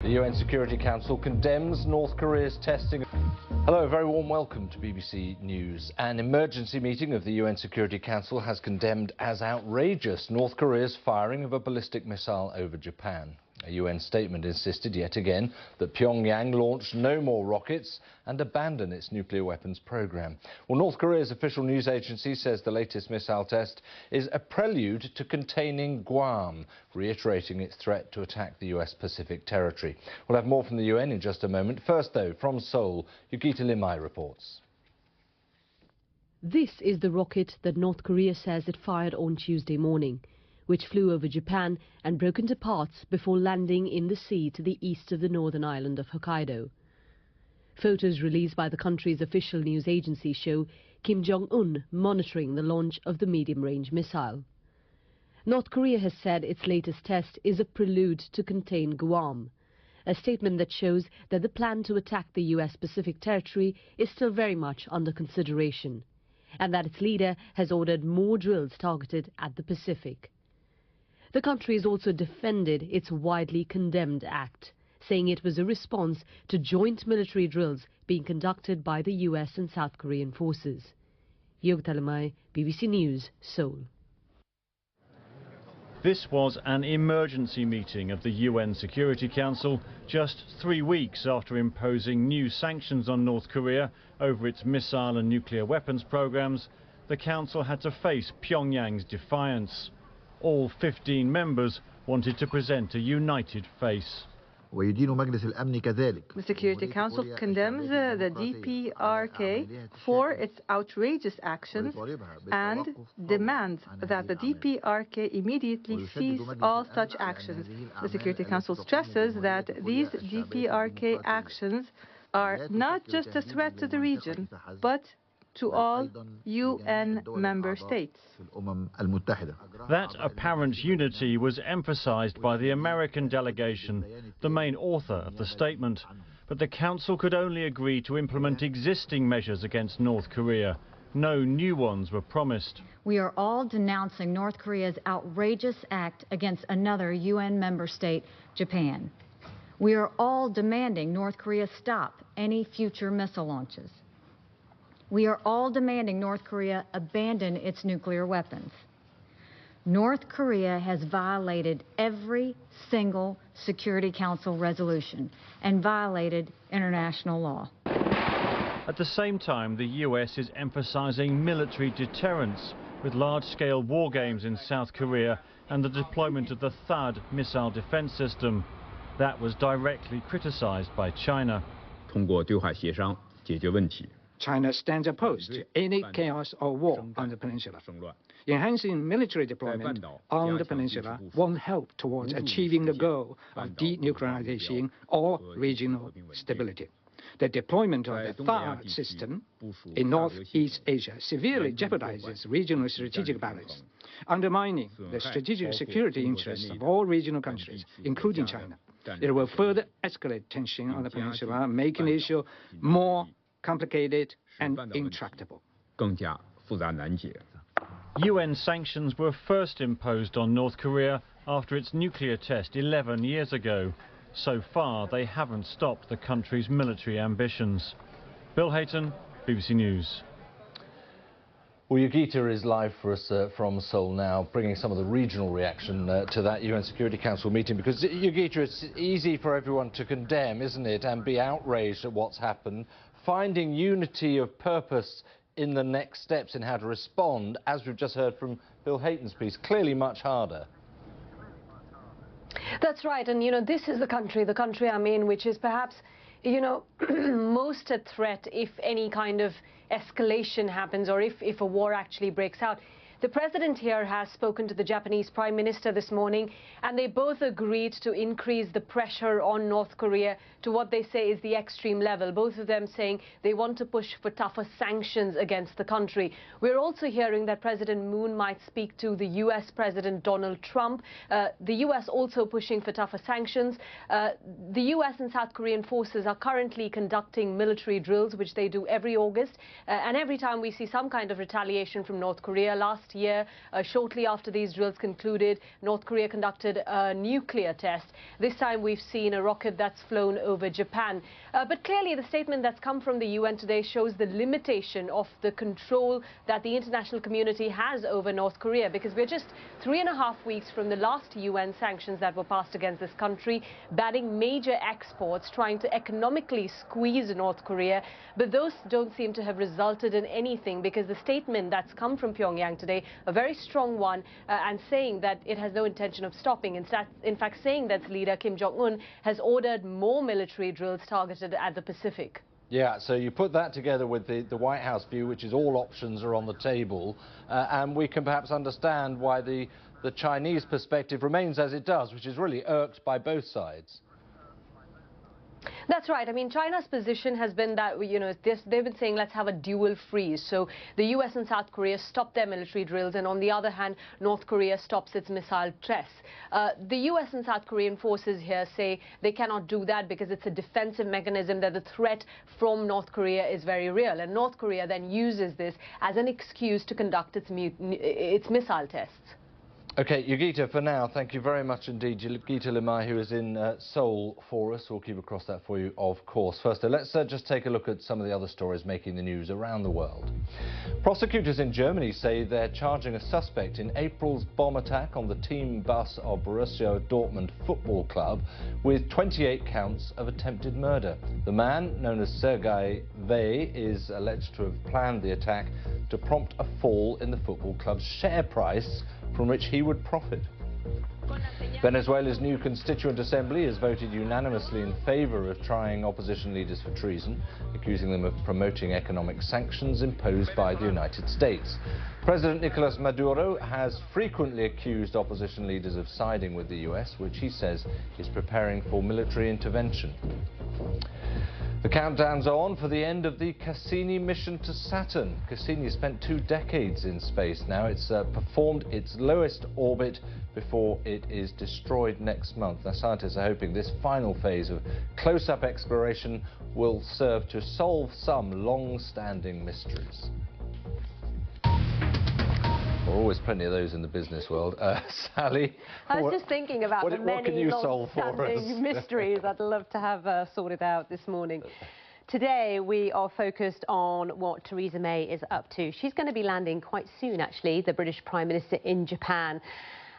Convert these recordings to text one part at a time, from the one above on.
The UN Security Council condemns North Korea's testing. Hello, a very warm welcome to BBC News. An emergency meeting of the UN Security Council has condemned as outrageous North Korea's firing of a ballistic missile over Japan. A UN statement insisted yet again that Pyongyang launch no more rockets and abandon its nuclear weapons program. Well, North Korea's official news agency says the latest missile test is a prelude to containing Guam, reiterating its threat to attack the US Pacific territory. We'll have more from the UN in just a moment. First, though, from Seoul, Yukita Limai reports. This is the rocket that North Korea says it fired on Tuesday morning, which flew over Japan and broke into parts before landing in the sea to the east of the northern island of Hokkaido. Photos released by the country's official news agency show Kim Jong-un monitoring the launch of the medium-range missile. North Korea has said its latest test is a prelude to contain Guam, a statement that shows that the plan to attack the US Pacific territory is still very much under consideration, and that its leader has ordered more drills targeted at the Pacific. The country has also defended its widely condemned act, saying it was a response to joint military drills being conducted by the US and South Korean forces. Yukita Limai, BBC News, Seoul. This was an emergency meeting of the UN Security Council just 3 weeks after imposing new sanctions on North Korea over its missile and nuclear weapons programs. The Council had to face Pyongyang's defiance. All 15 members wanted to present a united face. The Security Council condemns the DPRK for its outrageous actions and demands that the DPRK immediately cease all such actions. The Security Council stresses that these DPRK actions are not just a threat to the region, but to all UN member states. That apparent unity was emphasized by the American delegation, the main author of the statement. But the Council could only agree to implement existing measures against North Korea. No new ones were promised. We are all denouncing North Korea's outrageous act against another UN member state, Japan. We are all demanding North Korea stop any future missile launches. We are all demanding North Korea abandon its nuclear weapons. North Korea has violated every single Security Council resolution and violated international law. At the same time, the US is emphasizing military deterrence with large-scale war games in South Korea and the deployment of the THAAD missile defense system. That was directly criticized by China. China stands opposed to any chaos or war on the peninsula. Enhancing military deployment on the peninsula won't help towards achieving the goal of denuclearization or regional stability. The deployment of the THAAD system in Northeast Asia severely jeopardizes regional strategic balance, undermining the strategic security interests of all regional countries, including China. It will further escalate tension on the peninsula, making the issue more complicated and intractable. UN sanctions were first imposed on North Korea after its nuclear test 11 years ago. So far, they haven't stopped the country's military ambitions. Bill Hayton, BBC News. Well, Yukita is live for us from Seoul now, bringing some of the regional reaction to that UN Security Council meeting. Because, Yukita, it's easy for everyone to condemn, isn't it, and be outraged at what's happened. Finding unity of purpose in the next steps in how to respond, as we've just heard from Bill Hayton's piece, clearly much harder. That's right, and this is the country I'm in, which is perhaps most at threat if any kind of escalation happens or if a war actually breaks out. The president here has spoken to the Japanese Prime Minister this morning, and they both agreed to increase the pressure on North Korea to what they say is the extreme level. Both of them saying they want to push for tougher sanctions against the country. We're also hearing that President Moon might speak to the US President Donald Trump. The US also pushing for tougher sanctions. The US and South Korean forces are currently conducting military drills, which they do every August. And every time we see some kind of retaliation from North Korea, last last year. Shortly after these drills concluded, North Korea conducted a nuclear test. This time we've seen a rocket that's flown over Japan. But clearly the statement that's come from the UN today shows the limitation of the control that the international community has over North Korea, because we're just 3.5 weeks from the last UN sanctions that were passed against this country, banning major exports, trying to economically squeeze North Korea. But those don't seem to have resulted in anything, because the statement that's come from Pyongyang today, a very strong one, and saying that it has no intention of stopping. In fact, saying that leader Kim Jong-un has ordered more military drills targeted at the Pacific. Yeah, so you put that together with the White House view, which is all options are on the table, and we can perhaps understand why the Chinese perspective remains as it does, which is really irked by both sides. That's right. I mean, China's position has been that, you know, they've been saying let's have a dual freeze. So the US and South Korea stop their military drills, and on the other hand, North Korea stops its missile tests. The US and South Korean forces here say they cannot do that because it's a defensive mechanism, that the threat from North Korea is very real. And North Korea then uses this as an excuse to conduct its missile tests. OK, Yogita, for now, thank you very much indeed. Yogita Limai, who is in Seoul for us. We'll keep across that for you, of course. First, let's just take a look at some of the other stories making the news around the world. Prosecutors in Germany say they're charging a suspect in April's bomb attack on the team bus of Borussia Dortmund Football Club with 28 counts of attempted murder. The man, known as Sergei Vey, is alleged to have planned the attack to prompt a fall in the football club's share price, from which he would profit. Venezuela's new Constituent Assembly has voted unanimously in favour of trying opposition leaders for treason, accusing them of promoting economic sanctions imposed by the United States. President Nicolas Maduro has frequently accused opposition leaders of siding with the US, which he says is preparing for military intervention. The countdown's on for the end of the Cassini mission to Saturn. Cassini spent 2 decades in space now. It's performed its lowest orbit before it is destroyed next month. Now, scientists are hoping this final phase of close-up exploration will serve to solve some long-standing mysteries. There are always plenty of those in the business world. Sally? I was just thinking about the many long-standing mysteries I'd love to have sorted out this morning. Today, we are focused on what Theresa May is up to. She's going to be landing quite soon, actually, the British Prime Minister, in Japan.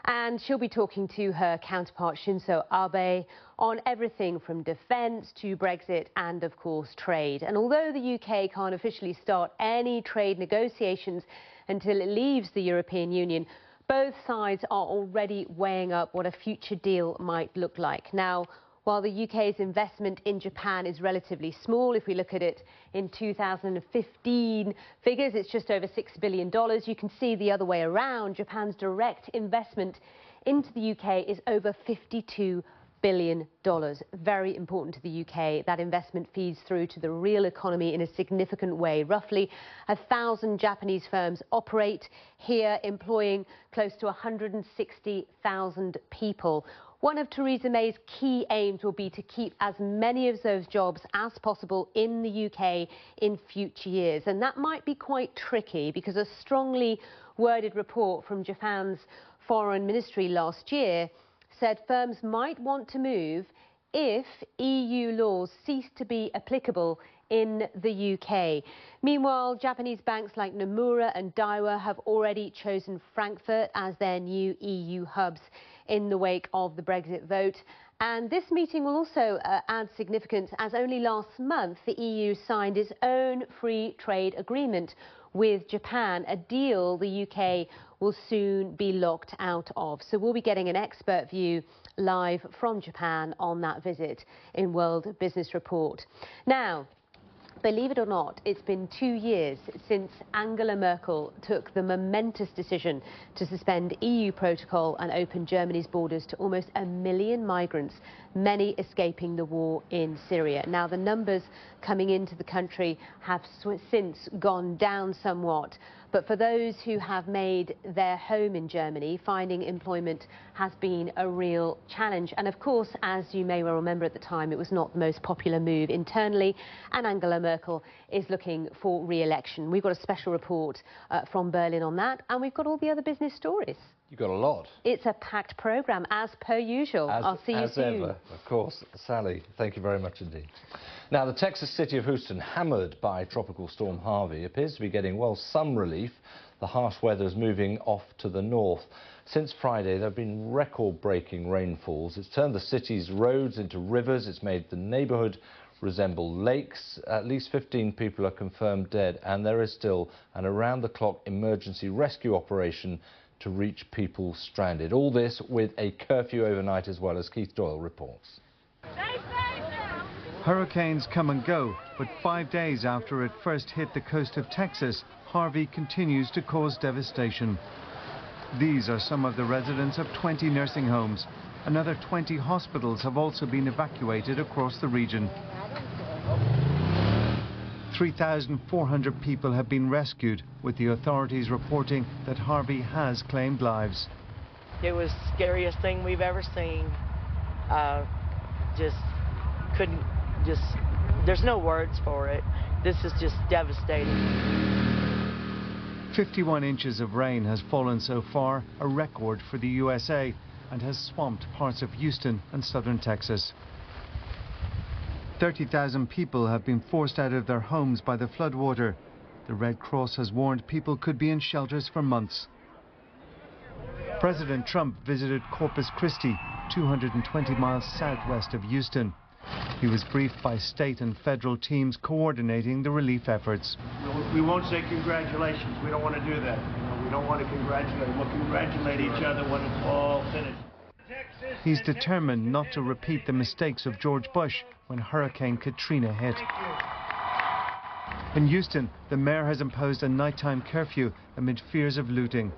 And she'll be talking to her counterpart, Shinzo Abe, on everything from defence to Brexit and, of course, trade. And although the UK can't officially start any trade negotiations until it leaves the European Union, both sides are already weighing up what a future deal might look like. Now, while the UK's investment in Japan is relatively small, if we look at it in 2015 figures, it's just over $6 billion. You can see the other way around. Japan's direct investment into the UK is over $52 billion. Very important to the UK. That investment feeds through to the real economy in a significant way. Roughly 1,000 Japanese firms operate here, employing close to 160,000 people. One of Theresa May's key aims will be to keep as many of those jobs as possible in the UK in future years. And that might be quite tricky, because a strongly worded report from Japan's foreign ministry last year said firms might want to move if EU laws cease to be applicable in the UK. Meanwhile, Japanese banks like Nomura and Daiwa have already chosen Frankfurt as their new EU hubs in the wake of the Brexit vote. And this meeting will also add significance, as only last month the EU signed its own free trade agreement with Japan, a deal the UK will soon be locked out of. So we'll be getting an expert view live from Japan on that visit in World Business Report. Now, believe it or not, it's been 2 years since Angela Merkel took the momentous decision to suspend EU protocol and open Germany's borders to almost 1 million migrants many escaping the war in Syria. Now, the numbers coming into the country have since gone down somewhat, but for those who have made their home in Germany, finding employment has been a real challenge. And of course, as you may well remember at the time, it was not the most popular move internally, and Angela Merkel is looking for re-election. We've got a special report from Berlin on that, and we've got all the other business stories. You've got a lot. It's a packed programme, as per usual. I'll see you soon. As ever, of course. Sally, thank you very much indeed. Now, the Texas city of Houston, hammered by Tropical Storm Harvey, appears to be getting, well, some relief. The harsh weather is moving off to the north. Since Friday, there have been record-breaking rainfalls. It's turned the city's roads into rivers. It's made the neighbourhood resemble lakes. At least 15 people are confirmed dead, and there is still an around-the-clock emergency rescue operation to reach people stranded. All this with a curfew overnight as well, as Keith Doyle reports. Hurricanes come and go, but 5 days after it first hit the coast of Texas, Harvey continues to cause devastation. These are some of the residents of 20 nursing homes. Another 20 hospitals have also been evacuated across the region. 3,400 people have been rescued, with the authorities reporting that Harvey has claimed lives. It was the scariest thing we've ever seen. There's no words for it. This is just devastating. 51 inches of rain has fallen so far, a record for the USA, and has swamped parts of Houston and southern Texas. 30,000 people have been forced out of their homes by the floodwater. The Red Cross has warned people could be in shelters for months. President Trump visited Corpus Christi, 220 miles southwest of Houston. He was briefed by state and federal teams coordinating the relief efforts. We won't say congratulations. We don't want to do that. We don't want to congratulate. We'll congratulate each other when it's all finished. He's determined not to repeat the mistakes of George Bush when Hurricane Katrina hit. In Houston, the mayor has imposed a nighttime curfew amid fears of looting.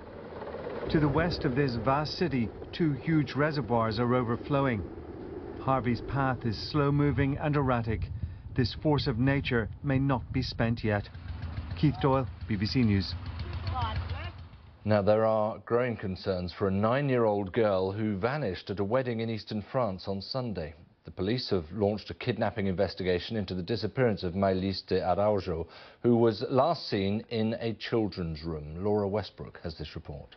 To the west of this vast city, two huge reservoirs are overflowing. Harvey's path is slow-moving and erratic. This force of nature may not be spent yet. Keith Doyle, BBC News. Now, there are growing concerns for a 9-year-old girl who vanished at a wedding in eastern France on Sunday. The police have launched a kidnapping investigation into the disappearance of Maëlys de Araujo, who was last seen in a children's room. Laura Westbrook has this report.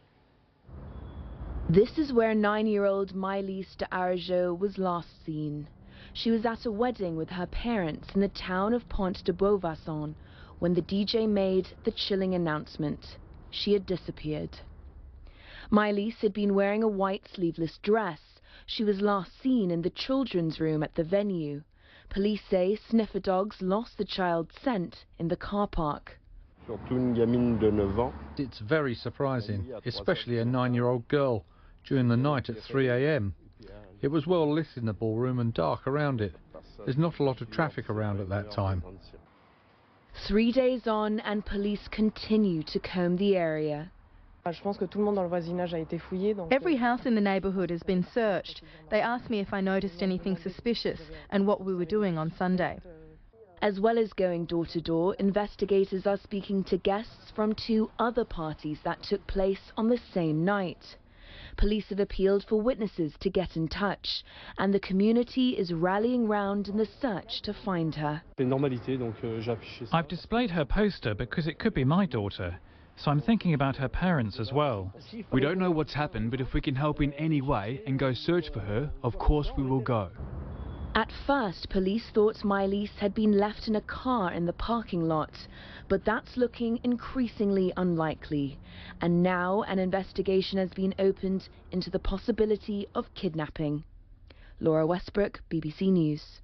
This is where 9-year-old Maëlys de Araujo was last seen. She was at a wedding with her parents in the town of Pont de Beauvoisin when the DJ made the chilling announcement. She had disappeared. Maëlys had been wearing a white sleeveless dress. She was last seen in the children's room at the venue. Police say sniffer dogs lost the child's scent in the car park. It's very surprising, especially a 9-year-old girl, during the night at 3 a.m. It was well lit in the ballroom and dark around it. There's not a lot of traffic around at that time. 3 days on, and police continue to comb the area. Every house in the neighbourhood has been searched. They asked me if I noticed anything suspicious and what we were doing on Sunday. As well as going door to door, investigators are speaking to guests from 2 other parties that took place on the same night. Police have appealed for witnesses to get in touch, and the community is rallying round in the search to find her. I've displayed her poster because it could be my daughter, so I'm thinking about her parents as well. We don't know what's happened, but if we can help in any way and go search for her, of course we will go. At first, police thought Maëlys had been left in a car in the parking lot, but that's looking increasingly unlikely. And now an investigation has been opened into the possibility of kidnapping. Laura Westbrook, BBC News.